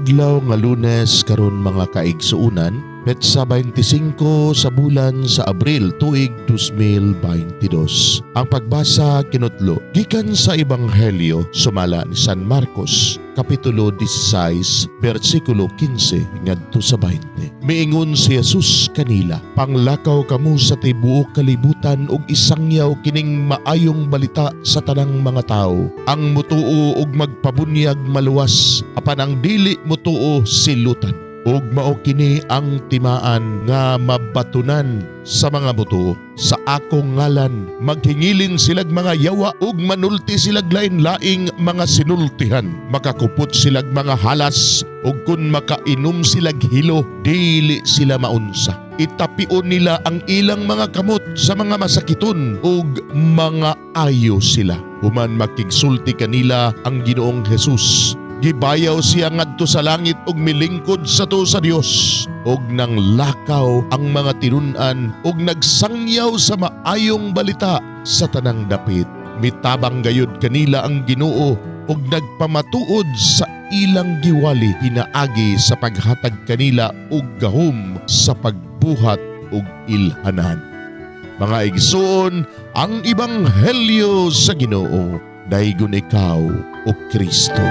Adlaw nga Lunes karon mga kaigsuunan, petsa 25 sa bulan sa Abril tuig 2022. Ang pagbasa kinutlo gikan sa Ebanghelyo sumala ni San Marcos, kapitulo 16, bersikulo 15 ngadto sa 20. Miingon si Jesus kanila, "Panglakaw kamo sa tibuok kalibutan ug isangyaw kining maayong balita sa tanang mga tao. Ang mutuo ug magpabunyag maluwas, apan ang dili mutuo silutan. Ug mao kini ang timaan nga mabatunan sa mga buto. Sa akong ngalan maghingilin silag mga yawa ug manulti silag lain-laing mga sinultihan. Makakupot silag mga halas ug kun makainom silag hilo, dili sila maunsa. Itapion nila ang ilang mga kamot sa mga masakiton ug mga ayo sila." Human makigsulti kanila ang Ginoong Jesus, gibayaw siya ngadto sa langit ug milingkod sa to sa Dios, ug nang lakaw ang mga tinun-an ug nagsangyaw sa maayong balita sa tanang dapit. Mitabang gayud kanila ang Ginoo ug nagpamatuod sa ilang giwali pinaagi sa paghatag kanila og gahom sa pagbuhat ug ilhanan. Mga igsoon, ang Ebanghelyo sa Ginoo, daygon ikaw o Kristo.